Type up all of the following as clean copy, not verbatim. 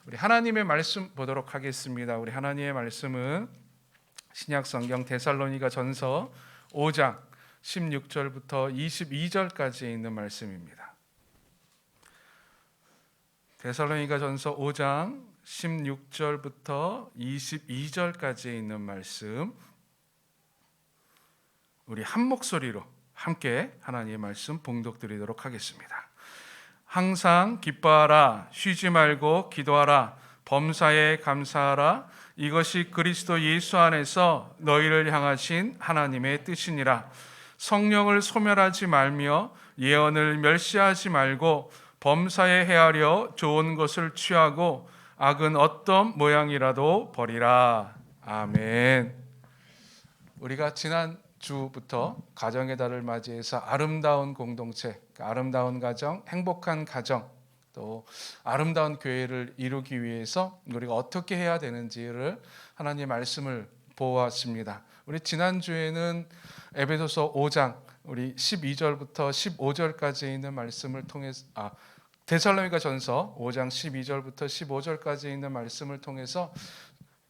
우리 하나님의 말씀 보도록 하겠습니다. 우리 하나님의 말씀은 신약 성경 데살로니가 전서 5장 16절부터 22절까지 있는 말씀입니다. 데살로니가 전서 5장 16절부터 22절까지 있는 말씀, 우리 한 목소리로 함께 하나님의 말씀 봉독드리도록 하겠습니다. 항상 기뻐하라, 쉬지 말고 기도하라, 범사에 감사하라. 이것이 그리스도 예수 안에서 너희를 향하신 하나님의 뜻이니라. 성령을 소멸하지 말며 예언을 멸시하지 말고 범사에 헤아려 좋은 것을 취하고 악은 어떤 모양이라도 버리라. 아멘. 우리가 지난 주부터 가정의 달을 맞이해서 아름다운 공동체, 아름다운 가정, 행복한 가정, 또 아름다운 교회를 이루기 위해서 우리가 어떻게 해야 되는지를 하나님의 말씀을 보았습니다. 우리 지난주에는 에베소서 5장 우리 12절부터 15절까지 있는 말씀을 통해서 데살로니가 전서 5장 12절부터 15절까지 있는 말씀을 통해서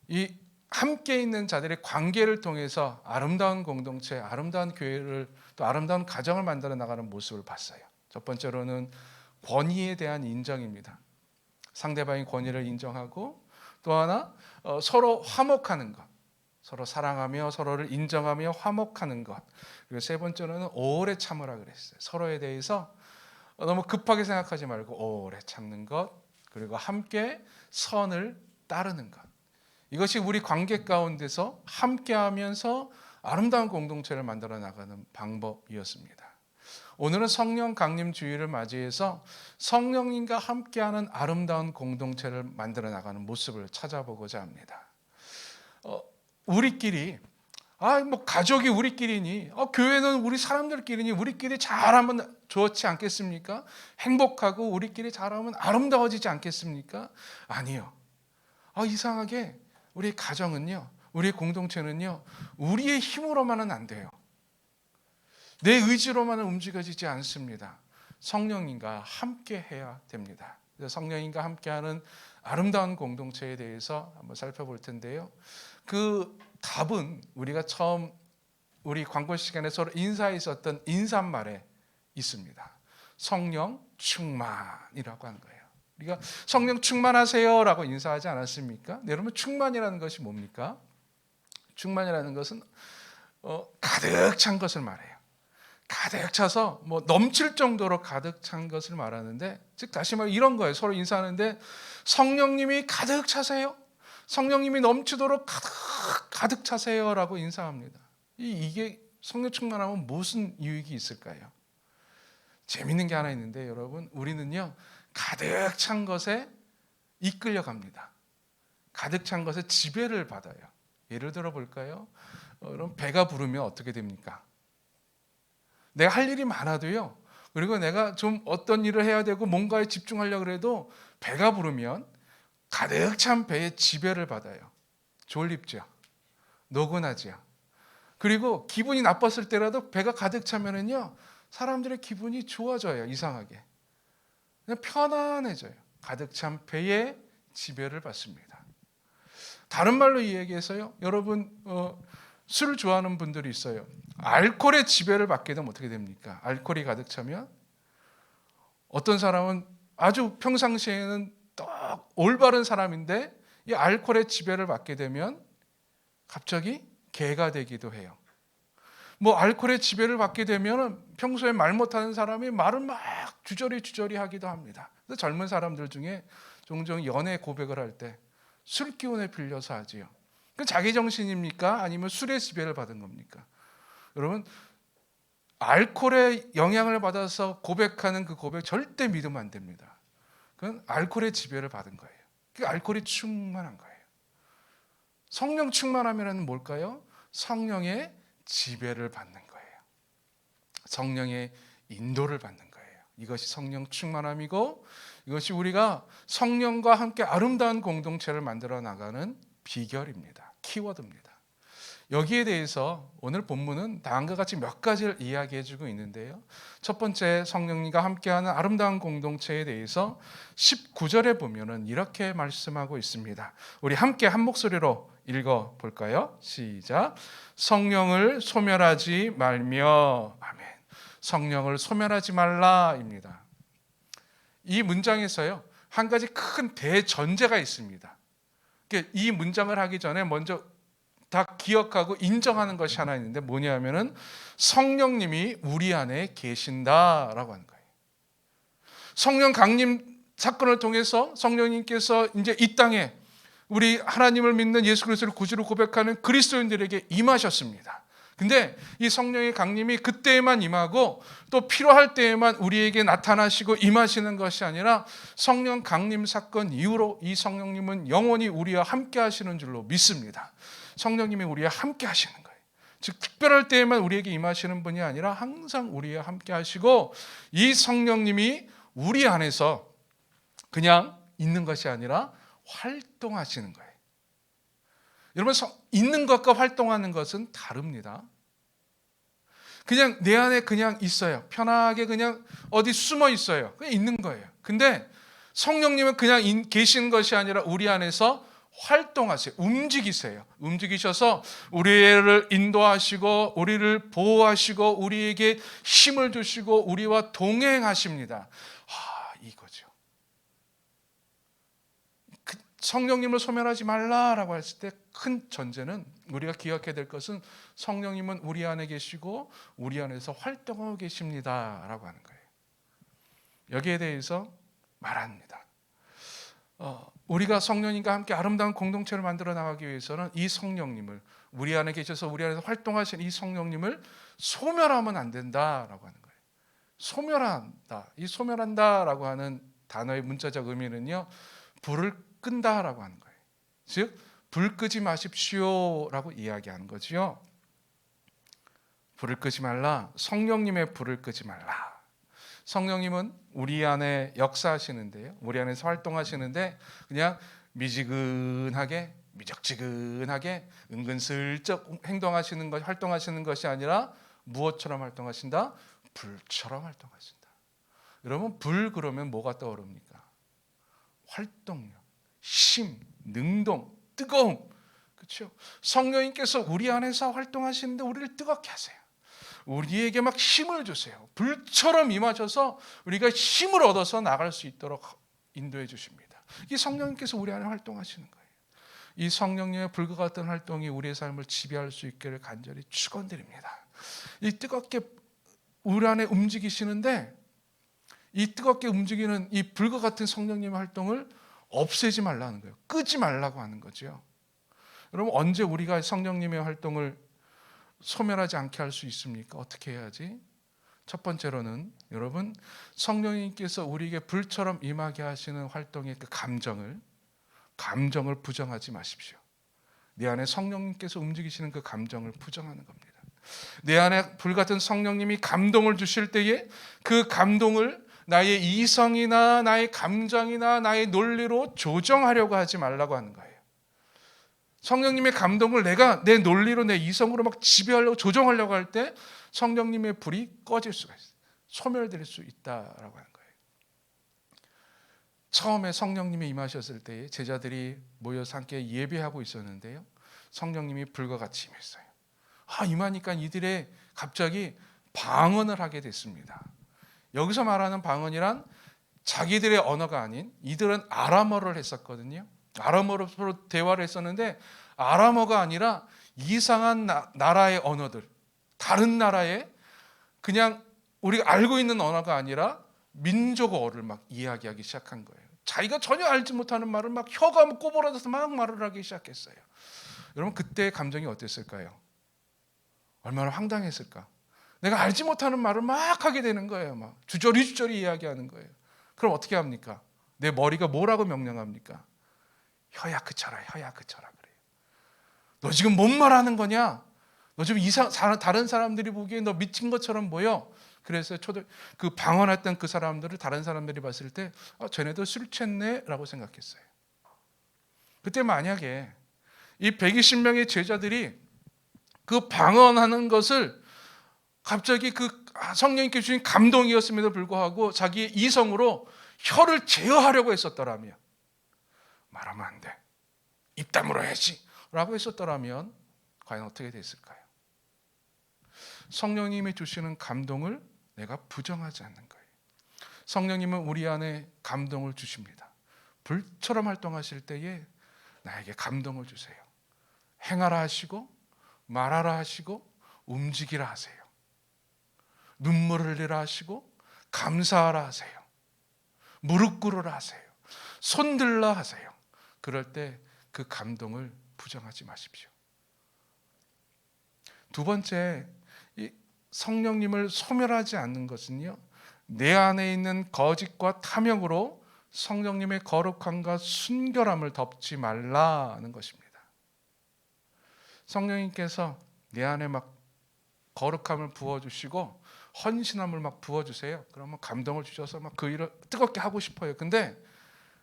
이 함께 있는 자들의 관계를 통해서 아름다운 공동체, 아름다운 교회를, 또 아름다운 가정을 만들어 나가는 모습을 봤어요. 첫 번째로는 권위에 대한 인정입니다. 상대방의 권위를 인정하고, 또 하나 서로 화목하는 것, 서로 사랑하며 서로를 인정하며 화목하는 것. 그리고 세 번째로는 오래 참으라 그랬어요. 서로에 대해서 너무 급하게 생각하지 말고 오래 참는 것, 그리고 함께 선을 따르는 것. 이것이 우리 관계 가운데서 함께하면서 아름다운 공동체를 만들어 나가는 방법이었습니다. 오늘은 성령 강림 주일을 맞이해서 성령님과 함께하는 아름다운 공동체를 만들어 나가는 모습을 찾아보고자 합니다. 우리끼리 가족이 우리끼리니, 교회는 우리 사람들끼리니, 우리끼리 잘하면 좋지 않겠습니까? 행복하고 우리끼리 잘하면 아름다워지지 않겠습니까? 아니요. 이상하게 우리 가정은요, 우리 공동체는요, 우리의 힘으로만은 안 돼요. 내 의지로만은 움직여지지 않습니다. 성령님과 함께 해야 됩니다. 그래서 성령님과 함께하는 아름다운 공동체에 대해서 한번 살펴볼 텐데요. 그 답은 우리가 처음 우리 광고 시간에 서로 인사했었던 인사말에 있습니다. 성령 충만이라고 하는 거예요. 우리가 성령 충만하세요라고 인사하지 않았습니까? 여러분, 충만이라는 것이 뭡니까? 충만이라는 것은 가득 찬 것을 말해요. 가득 차서 넘칠 정도로 가득 찬 것을 말하는데, 즉 다시 말해 이런 거예요. 서로 인사하는데 성령님이 가득 차세요, 성령님이 넘치도록 가득 차세요라고 인사합니다. 이게 성령 충만하면 무슨 유익이 있을까요? 재밌는 게 하나 있는데, 여러분, 우리는요 가득 찬 것에 이끌려갑니다. 가득 찬 것에 지배를 받아요. 예를 들어 볼까요? 그럼 배가 부르면 어떻게 됩니까? 내가 할 일이 많아도요, 그리고 내가 좀 어떤 일을 해야 되고 뭔가에 집중하려고 해도 배가 부르면 가득 찬 배에 지배를 받아요. 졸립죠. 노곤하죠. 그리고 기분이 나빴을 때라도 배가 가득 차면은요, 사람들의 기분이 좋아져요. 이상하게. 그냥 편안해져요. 가득 찬 배에 지배를 받습니다. 다른 말로 이야기해서요, 여러분 술을 좋아하는 분들이 있어요. 알코올의 지배를 받게 되면 어떻게 됩니까? 알코올이 가득 차면 어떤 사람은 아주 평상시에는 딱 올바른 사람인데 이 알코올의 지배를 받게 되면 갑자기 개가 되기도 해요. 알코올의 지배를 받게 되면 평소에 말 못하는 사람이 말을 막 주저리 하기도 합니다. 그래서 젊은 사람들 중에 종종 연애 고백을 할 때 술 기운에 빌려서 하지요. 그 자기 정신입니까? 아니면 술의 지배를 받은 겁니까? 여러분, 알코올의 영향을 받아서 고백하는 그 고백 절대 믿으면 안 됩니다. 그건 알코올의 지배를 받은 거예요. 그 알코올이 충만한 거예요. 성령 충만함이라는 뭘까요? 성령의 지배를 받는 거예요. 성령의 인도를 받는 거예요. 이것이 성령 충만함이고, 이것이 우리가 성령과 함께 아름다운 공동체를 만들어 나가는 비결입니다. 키워드입니다. 여기에 대해서 오늘 본문은 다음과 같이 몇 가지를 이야기해 주고 있는데요. 첫 번째, 성령님과 함께하는 아름다운 공동체에 대해서 19절에 보면은 이렇게 말씀하고 있습니다. 우리 함께 한 목소리로 읽어 볼까요? 시작. 성령을 소멸하지 말며. 아멘. 성령을 소멸하지 말라입니다. 이 문장에서요, 한 가지 큰 대전제가 있습니다. 이 문장을 하기 전에 먼저 다 기억하고 인정하는 것이 하나 있는데 뭐냐면은 성령님이 우리 안에 계신다라고 하는 거예요. 성령 강림 사건을 통해서 성령님께서 이제 이 땅에 우리 하나님을 믿는 예수 그리스도를 구주로 고백하는 그리스도인들에게 임하셨습니다. 근데 이 성령의 강림이 그때에만 임하고 또 필요할 때에만 우리에게 나타나시고 임하시는 것이 아니라 성령 강림 사건 이후로 이 성령님은 영원히 우리와 함께 하시는 줄로 믿습니다. 성령님이 우리와 함께 하시는 거예요. 즉 특별할 때에만 우리에게 임하시는 분이 아니라 항상 우리와 함께 하시고 이 성령님이 우리 안에서 그냥 있는 것이 아니라 활동하시는 거예요. 여러분, 있는 것과 활동하는 것은 다릅니다. 그냥 내 안에 그냥 있어요. 편하게 그냥 어디 숨어 있어요. 그냥 있는 거예요. 근데 성령님은 그냥 계시는 것이 아니라 우리 안에서 활동하세요. 움직이세요. 움직이셔서 우리를 인도하시고 우리를 보호하시고 우리에게 힘을 주시고 우리와 동행하십니다. 이거죠. 성령님을 소멸하지 말라라고 했을 때 큰 전제는 우리가 기억해야 될 것은 성령님은 우리 안에 계시고 우리 안에서 활동하고 계십니다라고 하는 거예요. 여기에 대해서 말합니다. 우리가 성령님과 함께 아름다운 공동체를 만들어 나가기 위해서는 이 성령님을 우리 안에 계셔서 우리 안에서 활동하시는 이 성령님을 소멸하면 안 된다라고 하는 거예요. 소멸한다. 이 소멸한다라고 하는 단어의 문자적 의미는요, 불을 끈다라고 하는 거예요. 즉 불 끄지 마십시오라고 이야기하는 거지요. 불을 끄지 말라. 성령님의 불을 끄지 말라. 성령님은 우리 안에 역사하시는데요, 우리 안에서 활동하시는데 그냥 미지근하게 미적지근하게 은근슬쩍 행동하시는 것, 활동하시는 것이 아니라 무엇처럼 활동하신다? 불처럼 활동하신다. 여러분, 불 그러면 뭐가 떠오릅니까? 활동력, 힘, 능동, 뜨거움. 그렇죠? 성령님께서 우리 안에서 활동하시는데 우리를 뜨겁게 하세요. 우리에게 막 힘을 주세요. 불처럼 임하셔서 우리가 힘을 얻어서 나갈 수 있도록 인도해 주십니다. 이 성령님께서 우리 안에 활동하시는 거예요. 이 성령님의 불과 같은 활동이 우리의 삶을 지배할 수 있기를 간절히 축원드립니다. 이 뜨겁게 우리 안에 움직이시는데 이 뜨겁게 움직이는 이 불과 같은 성령님의 활동을 없애지 말라는 거예요. 끄지 말라고 하는 거죠. 여러분, 언제 우리가 성령님의 활동을 소멸하지 않게 할 수 있습니까? 어떻게 해야지? 첫 번째로는 여러분, 성령님께서 우리에게 불처럼 임하게 하시는 활동의 그 감정을 부정하지 마십시오. 내 안에 성령님께서 움직이시는 그 감정을 부정하는 겁니다. 내 안에 불같은 성령님이 감동을 주실 때에 그 감동을 나의 이성이나 나의 감정이나 나의 논리로 조정하려고 하지 말라고 하는 거예요. 성령님의 감동을 내가 내 논리로 내 이성으로 막 지배하려고 조정하려고 할 때 성령님의 불이 꺼질 수가 있어요. 소멸될 수 있다라고 하는 거예요. 처음에 성령님이 임하셨을 때 제자들이 모여서 함께 예배하고 있었는데요, 성령님이 불과 같이 임했어요. 임하니까 이들의 갑자기 방언을 하게 됐습니다. 여기서 말하는 방언이란 자기들의 언어가 아닌, 이들은 아람어를 했었거든요. 아람어로 서로 대화를 했었는데 아람어가 아니라 이상한 나라의 언어들, 다른 나라의 그냥 우리가 알고 있는 언어가 아니라 민족어를 막 이야기하기 시작한 거예요. 자기가 전혀 알지 못하는 말을 막 혀가 꼬부라져서 막 말을 하기 시작했어요. 여러분, 그때의 감정이 어땠을까요? 얼마나 황당했을까? 내가 알지 못하는 말을 막 하게 되는 거예요. 막 주저리 이야기하는 거예요. 그럼 어떻게 합니까? 내 머리가 뭐라고 명령합니까? 혀야 그쳐라 그래요. 너 지금 뭔 말하는 거냐? 너 지금 다른 사람들이 보기에 너 미친 것처럼 보여. 그래서 그 방언했던 그 사람들을 다른 사람들이 봤을 때 쟤네도 술 취했네 라고 생각했어요. 그때 만약에 이 120명의 제자들이 그 방언하는 것을 갑자기 그 성령님께 주신 감동이었음에도 불구하고 자기의 이성으로 혀를 제어하려고 했었더라면, 말하면 안 돼, 입 다물어야지 라고 했었더라면 과연 어떻게 됐을까요? 성령님이 주시는 감동을 내가 부정하지 않는 거예요. 성령님은 우리 안에 감동을 주십니다. 불처럼 활동하실 때에 나에게 감동을 주세요. 행하라 하시고 말하라 하시고 움직이라 하세요. 눈물을 흘리라 하시고 감사하라 하세요. 무릎 꿇으라 하세요. 손들라 하세요. 그럴 때 그 감동을 부정하지 마십시오. 두 번째, 이 성령님을 소멸하지 않는 것은요, 내 안에 있는 거짓과 탐욕으로 성령님의 거룩함과 순결함을 덮지 말라는 것입니다. 성령님께서 내 안에 막 거룩함을 부어주시고 헌신함을 막 부어주세요. 그러면 감동을 주셔서 막 그 일을 뜨겁게 하고 싶어요. 근데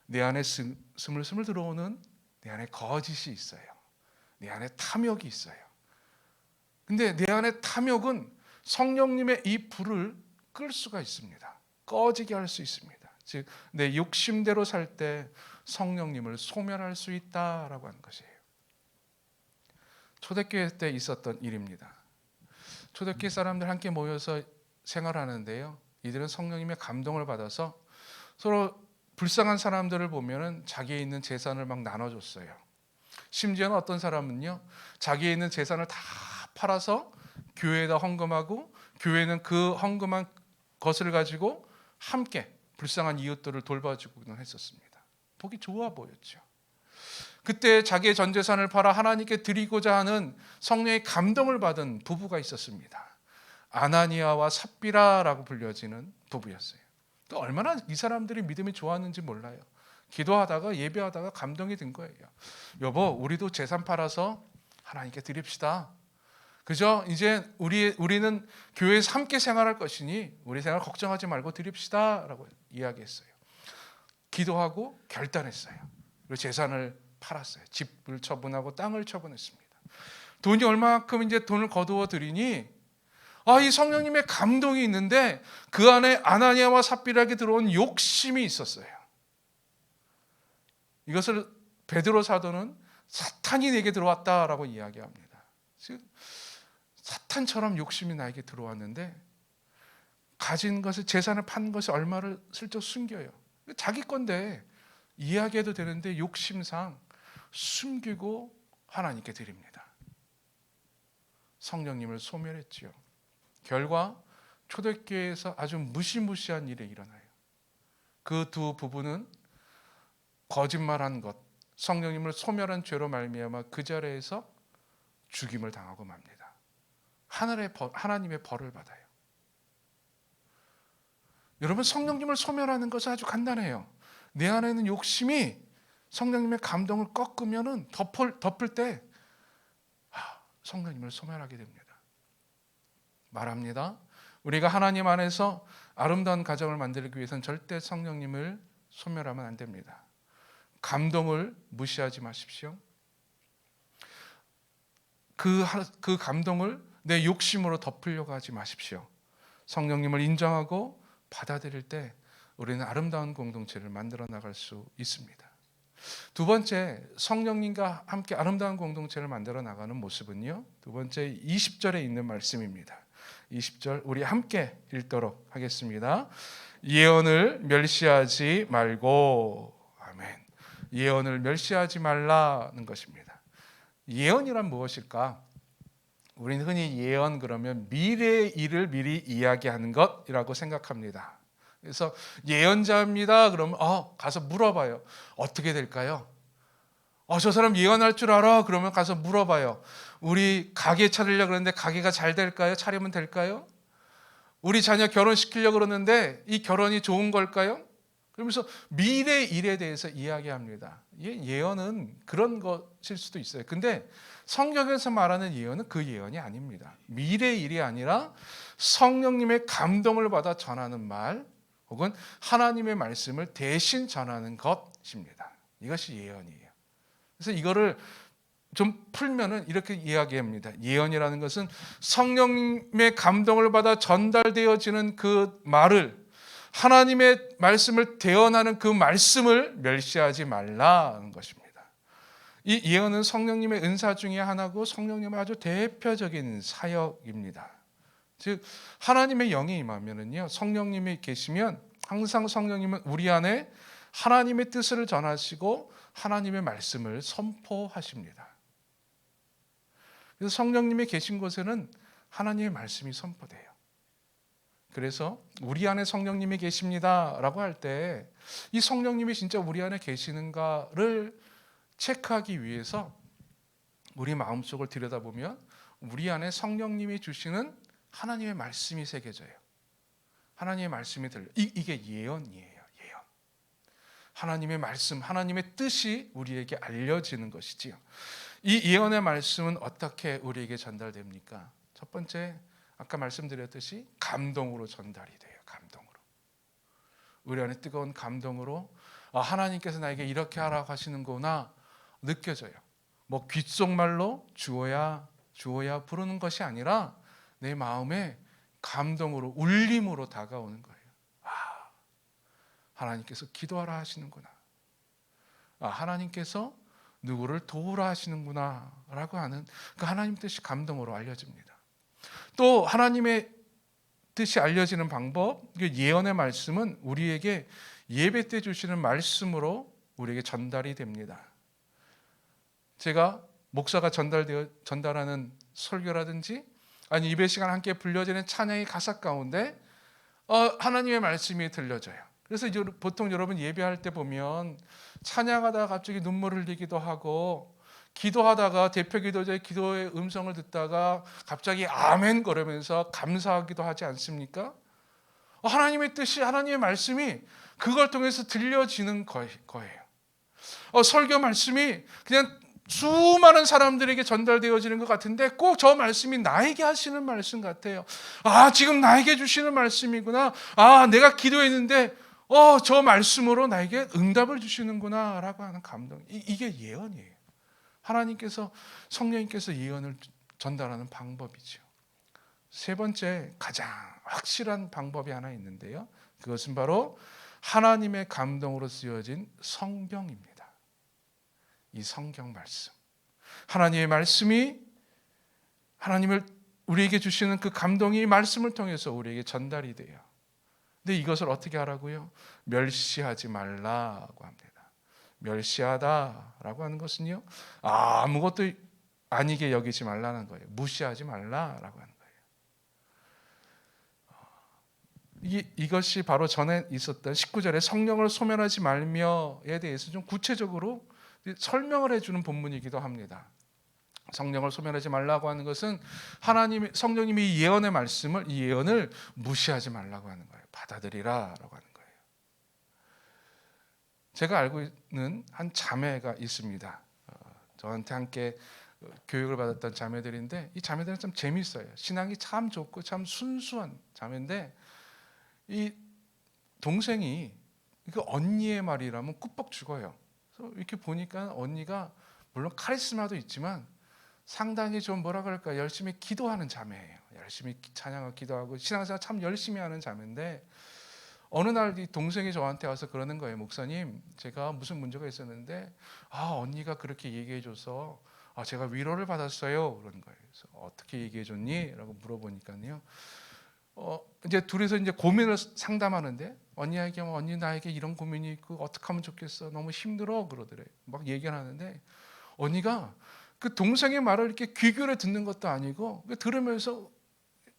내 안에 스물스물 들어오는 내 안에 거짓이 있어요. 내 안에 탐욕이 있어요. 근데 내 안에 탐욕은 성령님의 이 불을 끌 수가 있습니다. 꺼지게 할 수 있습니다. 즉, 내 욕심대로 살 때 성령님을 소멸할 수 있다라고 하는 것이에요. 초대교회 때 있었던 일입니다. 초대교회 사람들 함께 모여서 생활하는데요, 이들은 성령님의 감동을 받아서 서로 불쌍한 사람들을 보면은 자기에 있는 재산을 막 나눠줬어요. 심지어는 어떤 사람은요, 자기에 있는 재산을 다 팔아서 교회에다 헌금하고 교회는 그 헌금한 것을 가지고 함께 불쌍한 이웃들을 돌봐주고는 했었습니다. 보기 좋아 보였죠. 그때 자기의 전 재산을 팔아 하나님께 드리고자 하는 성령의 감동을 받은 부부가 있었습니다. 아나니아와 삽비라라고 불려지는 부부였어요. 얼마나 이 사람들이 믿음이 좋았는지 몰라요. 기도하다가 예배하다가 감동이 든 거예요. 여보, 우리도 재산 팔아서 하나님께 드립시다. 그죠? 이제 우리는 교회에서 함께 생활할 것이니 우리 생활 걱정하지 말고 드립시다 라고 이야기했어요. 기도하고 결단했어요. 그리고 재산을 팔았어요. 집을 처분하고 땅을 처분했습니다. 돈이 얼마만큼 이제 돈을 거두어 드리니, 이 성령님의 감동이 있는데 그 안에 아나니아와 삽비라에게 들어온 욕심이 있었어요. 이것을 베드로 사도는 사탄이 내게 들어왔다라고 이야기합니다. 즉, 사탄처럼 욕심이 나에게 들어왔는데 가진 것을, 재산을 판 것이 얼마를 슬쩍 숨겨요. 자기 건데 이야기해도 되는데 욕심상 숨기고 하나님께 드립니다. 성령님을 소멸했지요. 결과 초대교회에서 아주 무시무시한 일이 일어나요. 그 두 부부는 거짓말한 것, 성령님을 소멸한 죄로 말미암아 그 자리에서 죽임을 당하고 맙니다. 하나님의 벌을 받아요. 여러분, 성령님을 소멸하는 것은 아주 간단해요. 내 안에 있는 욕심이 성령님의 감동을 꺾으면은 덮을 때 성령님을 소멸하게 됩니다. 말합니다. 우리가 하나님 안에서 아름다운 가정을 만들기 위해서는 절대 성령님을 소멸하면 안 됩니다. 감동을 무시하지 마십시오. 그 감동을 내 욕심으로 덮으려고 하지 마십시오. 성령님을 인정하고 받아들일 때 우리는 아름다운 공동체를 만들어 나갈 수 있습니다. 두 번째, 성령님과 함께 아름다운 공동체를 만들어 나가는 모습은요, 두 번째 20절에 있는 말씀입니다. 20절 우리 함께 읽도록 하겠습니다. 예언을 멸시하지 말고. 아멘. 예언을 멸시하지 말라는 것입니다. 예언이란 무엇일까? 우리는 흔히 예언 그러면 미래의 일을 미리 이야기하는 것이라고 생각합니다. 그래서 예언자입니다. 그러면 가서 물어봐요. 어떻게 될까요? 저 사람 예언할 줄 알아? 그러면 가서 물어봐요. 우리 가게 차리려고 그러는데 가게가 잘 될까요? 차리면 될까요? 우리 자녀 결혼시키려고 그러는데 이 결혼이 좋은 걸까요? 그러면서 미래 일에 대해서 이야기합니다. 예언은 그런 것일 수도 있어요. 근데 성경에서 말하는 예언은 그 예언이 아닙니다. 미래 일이 아니라 성령님의 감동을 받아 전하는 말, 혹은 하나님의 말씀을 대신 전하는 것입니다. 이것이 예언이에요. 그래서 이거를 좀 풀면은 이렇게 이야기합니다. 예언이라는 것은 성령님의 감동을 받아 전달되어지는 그 말을, 하나님의 말씀을 대언하는 그 말씀을 멸시하지 말라는 것입니다. 이 예언은 성령님의 은사 중에 하나고 성령님의 아주 대표적인 사역입니다. 즉 하나님의 영이 임하면은요, 성령님이 계시면 항상 성령님은 우리 안에 하나님의 뜻을 전하시고 하나님의 말씀을 선포하십니다. 그래서 성령님이 계신 곳에는 하나님의 말씀이 선포돼요. 그래서 우리 안에 성령님이 계십니다라고 할 때 이 성령님이 진짜 우리 안에 계시는가를 체크하기 위해서 우리 마음속을 들여다보면 우리 안에 성령님이 주시는 하나님의 말씀이 새겨져요. 하나님의 말씀이 들려. 이게 예언이에요. 예언. 하나님의 말씀, 하나님의 뜻이 우리에게 알려지는 것이지요. 이 예언의 말씀은 어떻게 우리에게 전달됩니까? 첫 번째, 아까 말씀드렸듯이 감동으로 전달이 돼요. 감동으로. 우리 안에 뜨거운 감동으로 하나님께서 나에게 이렇게 하라고 하시는구나 느껴져요. 뭐 귓속말로 주어야 부르는 것이 아니라 내 마음에 감동으로, 울림으로 다가오는 거예요. 하나님께서 기도하라 하시는구나. 하나님께서 누구를 도우라 하시는구나 라고 하는 그 하나님 뜻이 감동으로 알려집니다. 또 하나님의 뜻이 알려지는 방법, 예언의 말씀은 우리에게 예배 때 주시는 말씀으로 우리에게 전달이 됩니다. 제가 목사가 전달하는 설교라든지 아니 예배 시간 함께 불려지는 찬양의 가사 가운데 하나님의 말씀이 들려져요. 그래서 보통 여러분 예배할 때 보면 찬양하다가 갑자기 눈물을 흘리기도 하고, 기도하다가 대표 기도자의 기도의 음성을 듣다가 갑자기 아멘 그러면서 감사하기도 하지 않습니까? 하나님의 뜻이, 하나님의 말씀이 그걸 통해서 들려지는 거예요. 설교 말씀이 그냥 수많은 사람들에게 전달되어지는 것 같은데 꼭 저 말씀이 나에게 하시는 말씀 같아요. 지금 나에게 주시는 말씀이구나. 내가 기도했는데 저 말씀으로 나에게 응답을 주시는구나 라고 하는 감동. 이게 예언이에요. 하나님께서, 성령님께서 예언을 전달하는 방법이죠. 세 번째, 가장 확실한 방법이 하나 있는데요, 그것은 바로 하나님의 감동으로 쓰여진 성경입니다. 이 성경 말씀, 하나님의 말씀이, 하나님을 우리에게 주시는 그 감동이 말씀을 통해서 우리에게 전달이 돼요. 근데 이것을 어떻게 하라고요? 멸시하지 말라고 합니다. 멸시하다라고 하는 것은요, 아무것도 아니게 여기지 말라는 거예요. 무시하지 말라라고 하는 거예요. 이것이 바로 전에 있었던 19절에 성령을 소멸하지 말며에 대해서 좀 구체적으로 설명을 해주는 본문이기도 합니다. 성령을 소멸하지 말라고 하는 것은 성령님이 이 예언의 말씀을, 이 예언을 무시하지 말라고 하는 거예요. 받아들이라라고 하는 거예요. 제가 알고 있는 한 자매가 있습니다. 저한테 함께 교육을 받았던 자매들인데 이 자매들은 참 재밌어요. 신앙이 참 좋고 참 순수한 자매인데 이 동생이 그 언니의 말이라면 꾹뻑 죽어요. 그래서 이렇게 보니까 언니가 물론 카리스마도 있지만 상당히 좀 뭐라 그럴까, 열심히 기도하는 자매예요. 열심히 찬양하고 기도하고 신앙생활 참 열심히 하는 자매인데 어느 날 이 동생이 저한테 와서 그러는 거예요. 목사님, 제가 무슨 문제가 있었는데 언니가 그렇게 얘기해줘서 제가 위로를 받았어요. 그러는 거예요. 그래서 어떻게 얘기해줬니? 라고 물어보니까요. 이제 둘이서 이제 고민을 상담하는데 언니에게 언니 나에게 이런 고민이 있고 어떻게 하면 좋겠어. 너무 힘들어 그러더래요. 막 얘기를 하는데 언니가 그 동생의 말을 이렇게 귀 기울여 듣는 것도 아니고 들으면서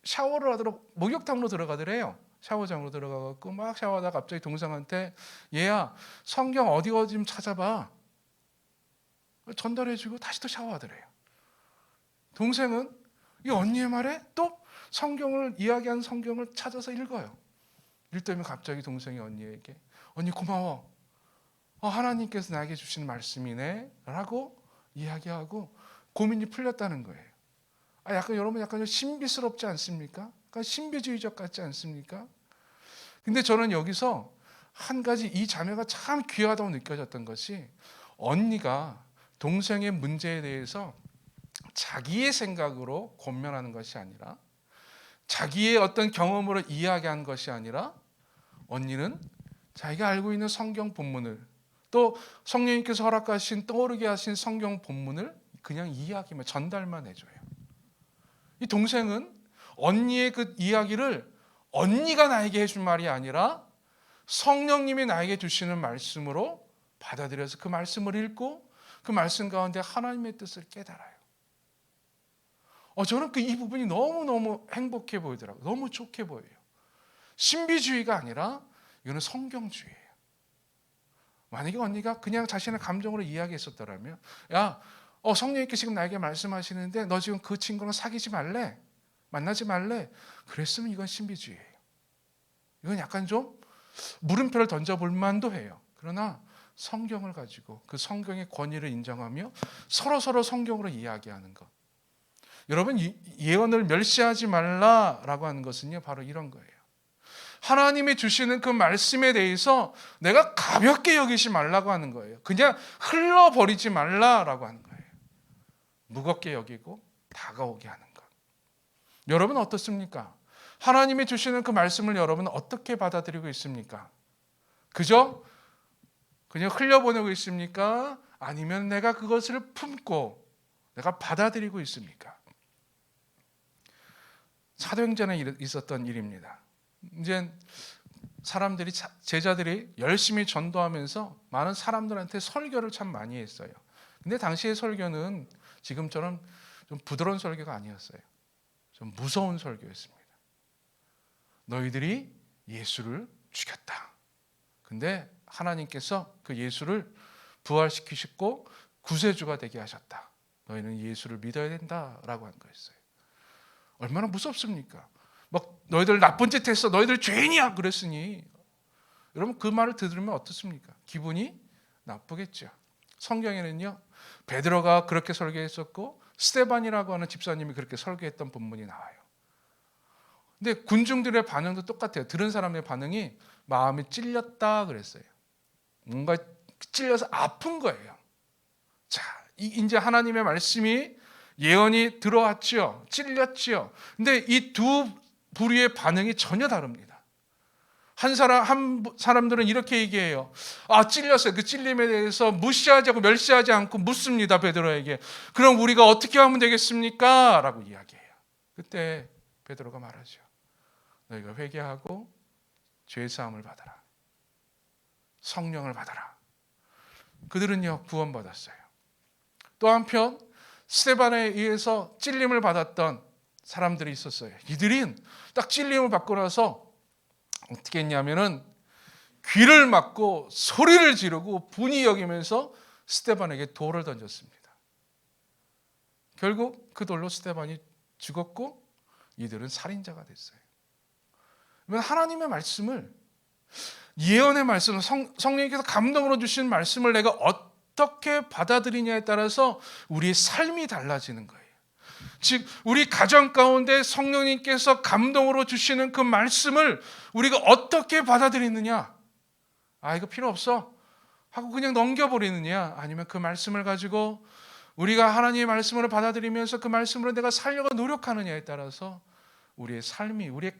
샤워를 하도록 목욕탕으로 들어가더래요. 샤워장으로 들어가갖고 막 샤워하다가 갑자기 동생한테 얘야 성경 어디 좀 찾아봐. 전달해주고 다시 또 샤워하더래요. 동생은 이 언니의 말에 또 성경을 이야기한 성경을 찾아서 읽어요. 읽더니 갑자기 동생이 언니에게 언니 고마워. 하나님께서 나에게 주신 말씀이네 라고 이야기하고 고민이 풀렸다는 거예요. 약간 여러분 약간 신비스럽지 않습니까? 약간 신비주의적 같지 않습니까? 근데 저는 여기서 한 가지 이 자매가 참 귀하다고 느껴졌던 것이 언니가 동생의 문제에 대해서 자기의 생각으로 권면하는 것이 아니라, 자기의 어떤 경험으로 이야기한 것이 아니라, 언니는 자기가 알고 있는 성경 본문을, 또 성령님께서 허락하신 떠오르게 하신 성경 본문을 그냥 이야기만, 전달만 해줘요. 이 동생은 언니의 그 이야기를 언니가 나에게 해준 말이 아니라 성령님이 나에게 주시는 말씀으로 받아들여서 그 말씀을 읽고 그 말씀 가운데 하나님의 뜻을 깨달아요. 저는 이 부분이 너무너무 행복해 보이더라고요. 너무 좋게 보여요. 신비주의가 아니라 이거는 성경주의예요. 만약에 언니가 그냥 자신의 감정으로 이야기했었더라면, 야, 성령님께 지금 나에게 말씀하시는데 너 지금 그 친구랑 사귀지 말래? 만나지 말래? 그랬으면 이건 신비주의예요. 이건 약간 좀 물음표를 던져볼 만도 해요. 그러나 성경을 가지고 그 성경의 권위를 인정하며 서로 성경으로 이야기하는 것. 여러분, 예언을 멸시하지 말라라고 하는 것은요, 바로 이런 거예요. 하나님이 주시는 그 말씀에 대해서 내가 가볍게 여기지 말라고 하는 거예요. 그냥 흘러버리지 말라라고 하는 거예요. 무겁게 여기고 다가오게 하는 것. 여러분 어떻습니까? 하나님이 주시는 그 말씀을 여러분은 어떻게 받아들이고 있습니까? 그냥 흘려보내고 있습니까? 아니면 내가 그것을 품고 내가 받아들이고 있습니까? 사도행전에 있었던 일입니다. 이제 제자들이 열심히 전도하면서 많은 사람들한테 설교를 참 많이 했어요. 근데 당시의 설교는 지금처럼 좀 부드러운 설교가 아니었어요. 좀 무서운 설교였습니다. 너희들이 예수를 죽였다. 근데 하나님께서 그 예수를 부활시키시고 구세주가 되게 하셨다. 너희는 예수를 믿어야 된다라고 한 거였어요. 얼마나 무섭습니까? 막 너희들 나쁜 짓 했어. 너희들 죄인이야. 그랬으니 여러분 그 말을 들으면 어떻습니까? 기분이 나쁘겠죠. 성경에는요, 베드로가 그렇게 설교했었고 스데반이라고 하는 집사님이 그렇게 설교했던 본문이 나와요. 근데 군중들의 반응도 똑같아요. 들은 사람의 반응이 마음이 찔렸다 그랬어요. 뭔가 찔려서 아픈 거예요. 자, 이제 하나님의 말씀이 예언이 들어왔지요. 찔렸지요. 근데 이 두 부류의 반응이 전혀 다릅니다. 한 사람들은 이렇게 얘기해요. 찔렸어요. 그 찔림에 대해서 무시하지 않고 멸시하지 않고 묻습니다. 베드로에게. 그럼 우리가 어떻게 하면 되겠습니까? 라고 이야기해요. 그때 베드로가 말하죠. 너희가 회개하고 죄사함을 받아라. 성령을 받아라. 그들은요, 구원받았어요. 또 한편 스데반에 의해서 찔림을 받았던 사람들이 있었어요. 이들은 딱 찔림을 받고 나서 어떻게 했냐면은 귀를 막고 소리를 지르고 분이 여기면서 스데반에게 돌을 던졌습니다. 결국 그 돌로 스데반이 죽었고 이들은 살인자가 됐어요. 하나님의 말씀을, 예언의 말씀을, 성령님께서 감동으로 주신 말씀을 내가 어떻게 받아들이냐에 따라서 우리의 삶이 달라지는 거예요. 즉 우리 가정 가운데 성령님께서 감동으로 주시는 그 말씀을 우리가 어떻게 받아들이느냐, 이거 필요 없어 하고 그냥 넘겨버리느냐, 아니면 그 말씀을 가지고 우리가 하나님의 말씀을 받아들이면서 그 말씀으로 내가 살려고 노력하느냐에 따라서 우리의 삶이, 우리의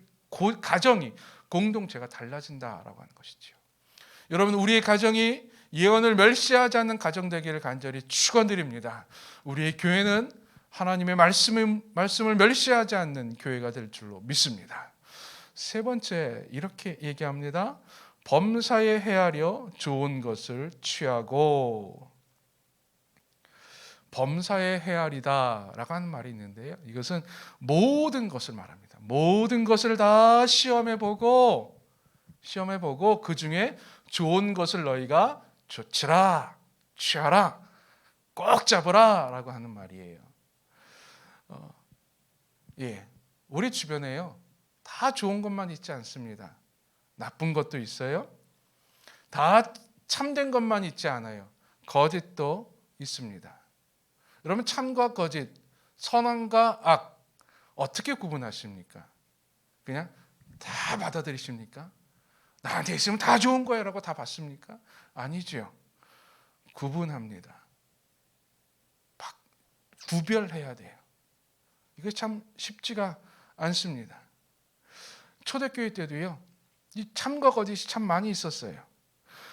가정이, 공동체가 달라진다라고 하는 것이죠. 여러분, 우리의 가정이 예언을 멸시하지 않는 가정 되기를 간절히 축원드립니다. 우리의 교회는 하나님의 말씀을 멸시하지 않는 교회가 될 줄로 믿습니다. 세 번째, 이렇게 얘기합니다. 범사에 헤아려 좋은 것을 취하고. 범사에 헤아리다라고 하는 말이 있는데요, 이것은 모든 것을 말합니다. 모든 것을 다 시험해보고 그 중에 좋은 것을 너희가 좋지라, 취하라, 꼭 잡으라 라고 하는 말이에요. 우리 주변에요, 다 좋은 것만 있지 않습니다. 나쁜 것도 있어요. 다 참된 것만 있지 않아요. 거짓도 있습니다. 여러분, 참과 거짓, 선함과 악 어떻게 구분하십니까? 그냥 다 받아들이십니까? 나한테 있으면 다 좋은 거야 라고 다 받습니까? 아니죠. 구분합니다. 구별해야 돼요. 이게 참 쉽지가 않습니다. 초대교회 때도요, 이 참과 거짓이 참 많이 있었어요.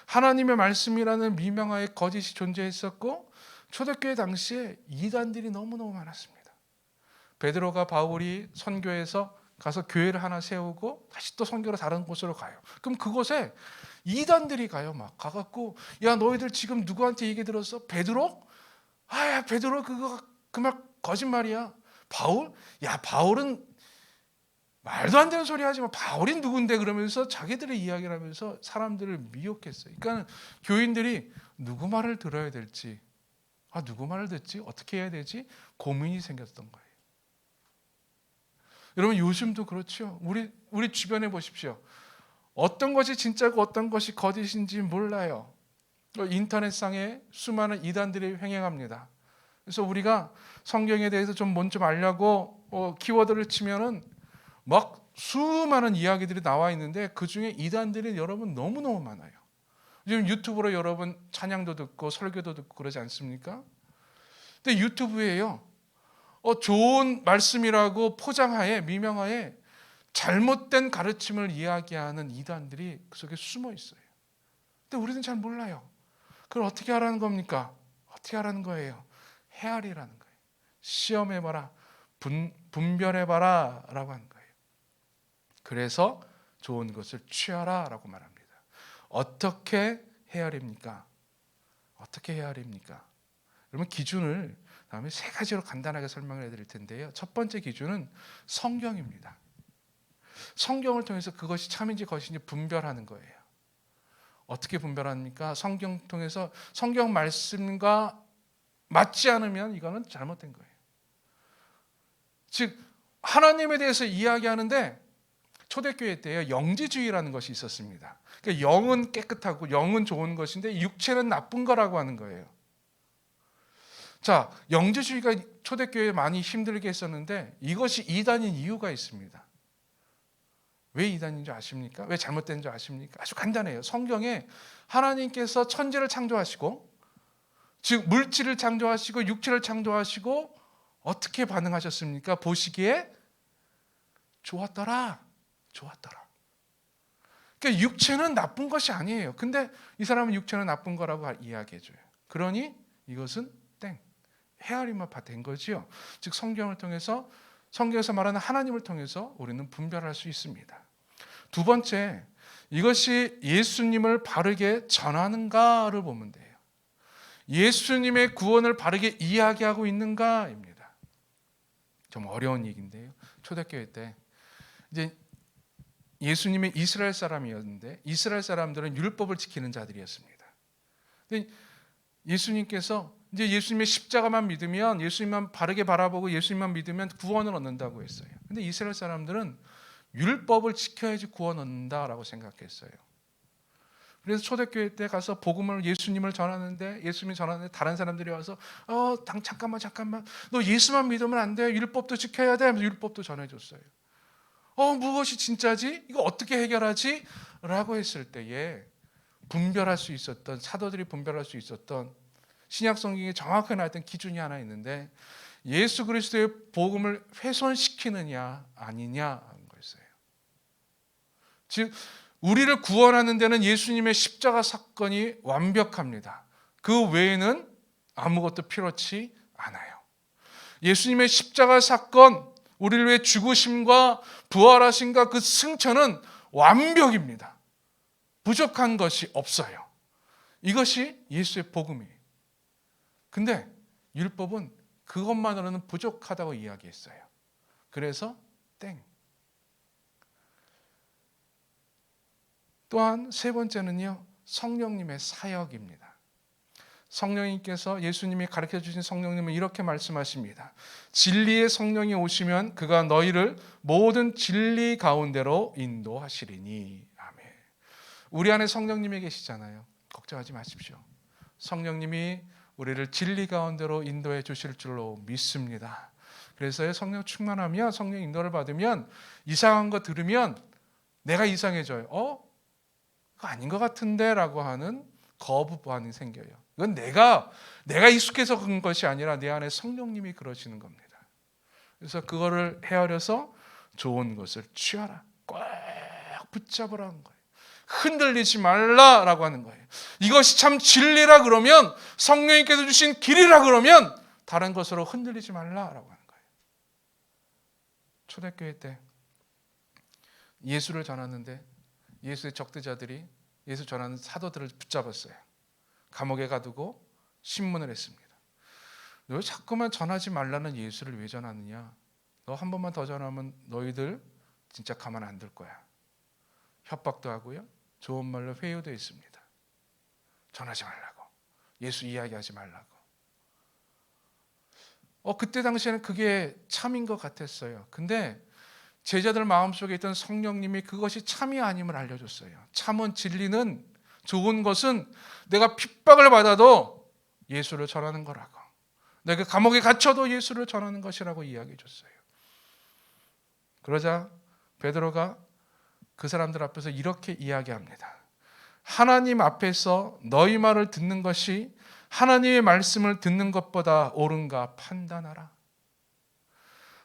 하나님의 말씀이라는 미명하에 거짓이 존재했었고, 초대교회 당시에 이단들이 너무너무 많았습니다. 베드로가 바울이 선교해서 가서 교회를 하나 세우고 다시 또 선교로 다른 곳으로 가요. 그럼 그곳에 이단들이 가요. 막 가갖고, 야, 너희들 지금 누구한테 얘기 들었어? 베드로? 야, 베드로 그거 그 말 거짓말이야. 바울? 야, 바울은 말도 안 되는 소리 하지 마. 바울이 누군데? 그러면서 자기들의 이야기를 하면서 사람들을 미혹했어요. 그러니까 교인들이 누구 말을 들어야 될지, 누구 말을 듣지? 어떻게 해야 되지? 고민이 생겼던 거예요. 여러분, 요즘도 그렇죠. 우리 주변에 보십시오. 어떤 것이 진짜고 어떤 것이 거짓인지 몰라요. 인터넷상에 수많은 이단들이 횡행합니다. 그래서 우리가 성경에 대해서 좀 먼저 알려고 키워드를 치면은 막 수많은 이야기들이 나와 있는데, 그 중에 이단들이 여러분 너무너무 많아요. 지금 유튜브로 여러분 찬양도 듣고 설교도 듣고 그러지 않습니까? 근데 유튜브에요, 좋은 말씀이라고 포장하에 미명하에 잘못된 가르침을 이야기하는 이단들이 그 속에 숨어 있어요. 근데 우리는 잘 몰라요. 그걸 어떻게 하라는 겁니까? 어떻게 하라는 거예요? 헤아리라는 거예요. 시험해봐라, 분별해봐라 라고 하는 거예요. 그래서 좋은 것을 취하라 라고 말합니다. 어떻게 헤아립니까? 어떻게 헤아립니까? 여러분, 기준을 다음에 세 가지로 간단하게 설명을 해드릴 텐데요. 첫 번째 기준은 성경입니다. 성경을 통해서 그것이 참인지 거짓인지 분별하는 거예요. 어떻게 분별합니까? 성경 통해서 성경 말씀과 맞지 않으면 이거는 잘못된 거예요. 즉, 하나님에 대해서 이야기하는데 초대교회 때요, 영지주의라는 것이 있었습니다. 그러니까 영은 깨끗하고 영은 좋은 것인데 육체는 나쁜 거라고 하는 거예요. 자, 영지주의가 초대교회에 많이 힘들게 했었는데 이것이 이단인 이유가 있습니다. 왜 이단인 줄 아십니까? 왜 잘못된 줄 아십니까? 아주 간단해요. 성경에 하나님께서 천지를 창조하시고, 즉 물질을 창조하시고 육체를 창조하시고 어떻게 반응하셨습니까? 보시기에 좋았더라. 그러니까 육체는 나쁜 것이 아니에요. 근데 이 사람은 육체는 나쁜 거라고 이야기해줘요. 그러니 이것은 헤아림만 된 거지요. 즉 성경을 통해서, 성경에서 말하는 하나님을 통해서 우리는 분별할 수 있습니다. 두 번째, 이것이 예수님을 바르게 전하는가를 보면 돼요. 예수님의 구원을 바르게 이야기하고 있는가입니다. 좀 어려운 얘기인데요. 초대교회 때 이제 예수님의 이스라엘 사람이었는데 이스라엘 사람들은 율법을 지키는 자들이었습니다. 근데 예수님께서 이제 예수님의 십자가만 믿으면, 예수님만 바르게 바라보고 예수님만 믿으면 구원을 얻는다고 했어요. 근데 이스라엘 사람들은 율법을 지켜야지 구원 얻는다라고 생각했어요. 그래서 초대교회 때 가서 복음을, 예수님을 전하는데, 예수님이 전하는데 다른 사람들이 와서 잠깐만 너 예수만 믿으면 안 돼, 율법도 지켜야 돼 하면서 율법도 전해줬어요. 무엇이 진짜지? 이거 어떻게 해결하지? 라고 했을 때에 분별할 수 있었던, 사도들이 분별할 수 있었던 신약 성경에 정확하게 나왔던 기준이 하나 있는데, 예수 그리스도의 복음을 훼손시키느냐 아니냐 하는 거였어요. 즉 우리를 구원하는 데는 예수님의 십자가 사건이 완벽합니다. 그 외에는 아무것도 필요치 않아요. 예수님의 십자가 사건, 우리를 위해 죽으심과 부활하심과 그 승천은 완벽입니다. 부족한 것이 없어요. 이것이 예수의 복음이에요. 근데 율법은 그것만으로는 부족하다고 이야기했어요. 그래서 또한 세 번째는요, 성령님의 사역입니다. 성령님께서, 예수님이 가르쳐 주신 성령님은 이렇게 말씀하십니다. 진리의 성령이 오시면 그가 너희를 모든 진리 가운데로 인도하시리니. 아멘. 우리 안에 성령님이 계시잖아요. 걱정하지 마십시오. 성령님이 우리를 진리 가운데로 인도해 주실 줄로 믿습니다. 그래서 성령 충만하면, 성령 인도를 받으면 이상한 거 들으면 내가 이상해져요. 그거 아닌 것 같은데 라고 하는 거부 반응이 생겨요. 이건 내가 익숙해서 그런 것이 아니라 내 안에 성령님이 그러시는 겁니다. 그래서 그거를 헤아려서 좋은 것을 취하라. 꼭 붙잡으라는 거예요. 흔들리지 말라라고 하는 거예요. 이것이 참 진리라 그러면, 성령님께서 주신 길이라 그러면 다른 것으로 흔들리지 말라라고 하는 거예요. 초대교회 때 예수를 전하는데 예수의 적대자들이 예수 전하는 사도들을 붙잡았어요. 감옥에 가두고 신문을 했습니다. 너 자꾸만 전하지 말라는 예수를 왜 전하느냐? 너 한 번만 더 전하면 너희들 진짜 가만 안 둘 거야. 협박도 하고요, 좋은 말로 회유도 했습니다. 전하지 말라고, 예수 이야기하지 말라고. 그때 당시에는 그게 참인 것 같았어요. 근데 제자들 마음속에 있던 성령님이 그것이 참이 아님을 알려줬어요. 참은 진리는, 좋은 것은 내가 핍박을 받아도 예수를 전하는 거라고, 내가 감옥에 갇혀도 예수를 전하는 것이라고 이야기해 줬어요. 그러자 베드로가 그 사람들 앞에서 이렇게 이야기합니다. 하나님 앞에서 너희 말을 듣는 것이 하나님의 말씀을 듣는 것보다 옳은가 판단하라.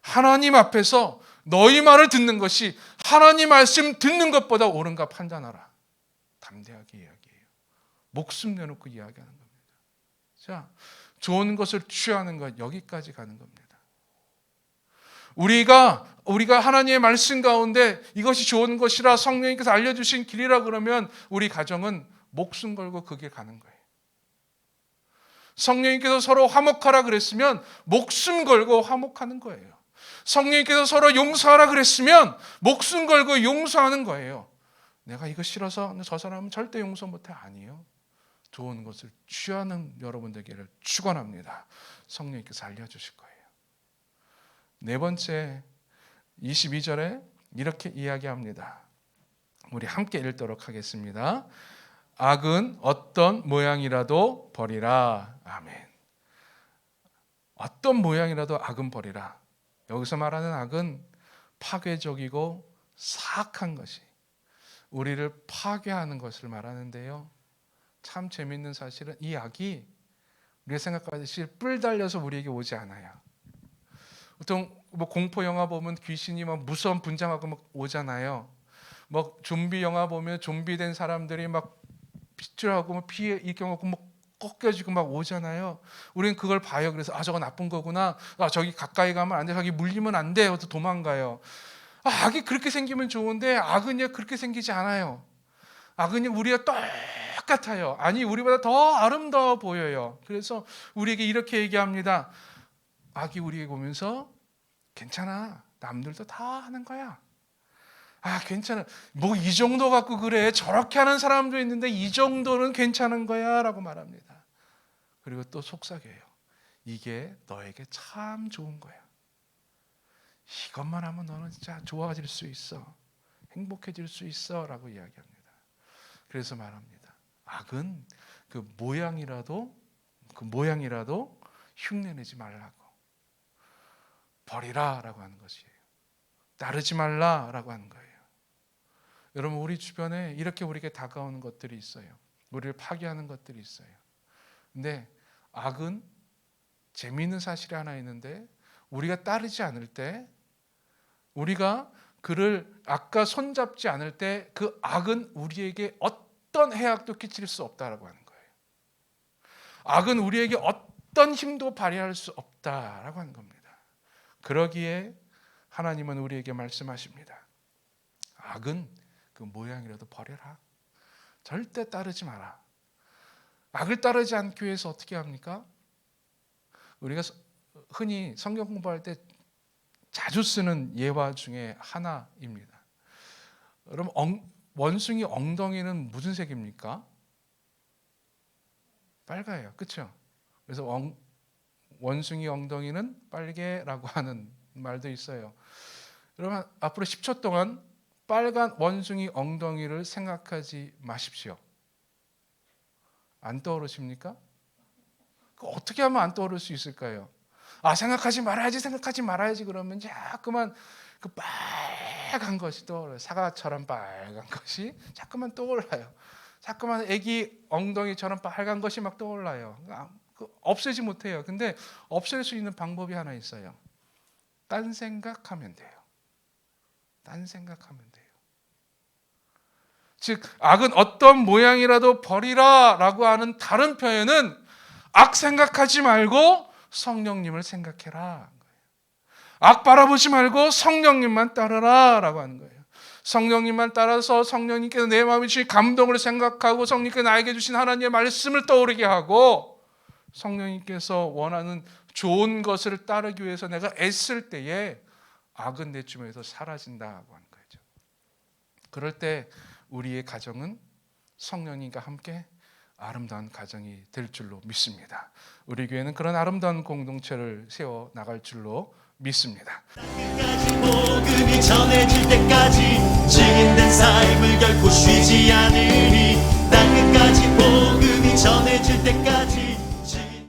하나님 앞에서 너희 말을 듣는 것이 하나님 말씀 듣는 것보다 옳은가 판단하라. 담대하게 이야기해요. 목숨 내놓고 이야기하는 겁니다. 자, 좋은 것을 취하는 것, 여기까지 가는 겁니다. 우리가 하나님의 말씀 가운데 이것이 좋은 것이라 성령님께서 알려주신 길이라 그러면 우리 가정은 목숨 걸고 그 길 가는 거예요. 성령님께서 서로 화목하라 그랬으면 목숨 걸고 화목하는 거예요. 성령님께서 서로 용서하라 그랬으면 목숨 걸고 용서하는 거예요. 내가 이거 싫어서 저 사람은 절대 용서 못해. 아니에요. 좋은 것을 취하는 여러분들에게를 축원합니다. 성령님께서 알려주실 거예요. 네 번째, 22절에 이렇게 이야기합니다. 우리 함께 읽도록 하겠습니다. 악은 어떤 모양이라도 버리라. 아멘. 어떤 모양이라도 악은 버리라. 여기서 말하는 악은 파괴적이고 사악한 것이, 우리를 파괴하는 것을 말하는데요. 참 재밌는 사실은 이 악이 우리가 생각하듯이 뿔 달려서 우리에게 오지 않아요. 보통 공포 영화 보면 귀신이 막 무서운 분장하고 막 오잖아요. 막 좀비 영화 보면 좀비 된 사람들이 막 핏줄하고 막 피에 이겨갖고 막 꺾여지고 막 오잖아요. 우리는 그걸 봐요. 그래서 저거 나쁜 거구나. 저기 가까이 가면 안 돼. 저기 물리면 안 돼. 그래서 도망가요. 악이 그렇게 생기면 좋은데 악은요 그렇게 생기지 않아요. 악은요 우리가 똑같아요. 아니 우리보다 더 아름다워 보여요. 그래서 우리에게 이렇게 얘기합니다. 악이 우리에게 오면서 괜찮아. 남들도 다 하는 거야. 괜찮아. 뭐 이 정도 갖고 그래. 저렇게 하는 사람도 있는데 이 정도는 괜찮은 거야 라고 말합니다. 그리고 또 속삭여요. 이게 너에게 참 좋은 거야. 이것만 하면 너는 진짜 좋아질 수 있어. 행복해질 수 있어 라고 이야기합니다. 그래서 말합니다. 악은 그 모양이라도 흉내내지 말라고. 버리라 라고 하는 것이에요. 따르지 말라 라고 하는 거예요. 여러분 우리 주변에 이렇게 우리에게 다가오는 것들이 있어요. 우리를 파괴하는 것들이 있어요. 근데 악은 재미있는 사실이 하나 있는데, 우리가 따르지 않을 때, 우리가 그를 악과 손잡지 않을 때 그 악은 우리에게 어떤 해악도 끼칠 수 없다라고 하는 거예요. 악은 우리에게 어떤 힘도 발휘할 수 없다라고 하는 겁니다. 그러기에 하나님은 우리에게 말씀하십니다. 악은 그 모양이라도 버려라. 절대 따르지 마라. 악을 따르지 않기 위해서 어떻게 합니까? 우리가 흔히 성경 공부할 때 자주 쓰는 예화 중에 하나입니다. 여러분 원숭이 엉덩이는 무슨 색입니까? 빨가요. 그렇죠? 그래서 원숭이 엉덩이는 빨개라고 하는 말도 있어요. 여러분 앞으로 10초 동안 빨간 원숭이 엉덩이를 생각하지 마십시오. 안 떠오르십니까? 어떻게 하면 안 떠오를 수 있을까요? 생각하지 말아야지 그러면 자꾸만 그 빨간 것이 떠올라요. 사과처럼 빨간 것이 자꾸만 떠올라요. 자꾸만 아기 엉덩이처럼 빨간 것이 막 떠올라요. 없애지 못해요. 근데 없앨 수 있는 방법이 하나 있어요. 딴 생각하면 돼요. 딴 생각하면 돼요. 즉 악은 어떤 모양이라도 버리라 라고 하는 다른 표현은 악 생각하지 말고 성령님을 생각해라. 악 바라보지 말고 성령님만 따르라 라고 하는 거예요. 성령님만 따라서 성령님께서 내 마음에 주신 감동을 생각하고 성령님께서 나에게 주신 하나님의 말씀을 떠오르게 하고 성령님께서 원하는 좋은 것을 따르기 위해서 내가 애쓸 때에 악은 내 주변에서 사라진다고 하는 거죠. 그럴 때 우리의 가정은 성령님과 함께 아름다운 가정이 될 줄로 믿습니다. 우리 교회는 그런 아름다운 공동체를 세워 나갈 줄로 믿습니다. 끝까지 복음이 전해질 때까지 증인된 삶을 결코 쉬지 않으리. 땅 끝까지 복음이 전해질 때까지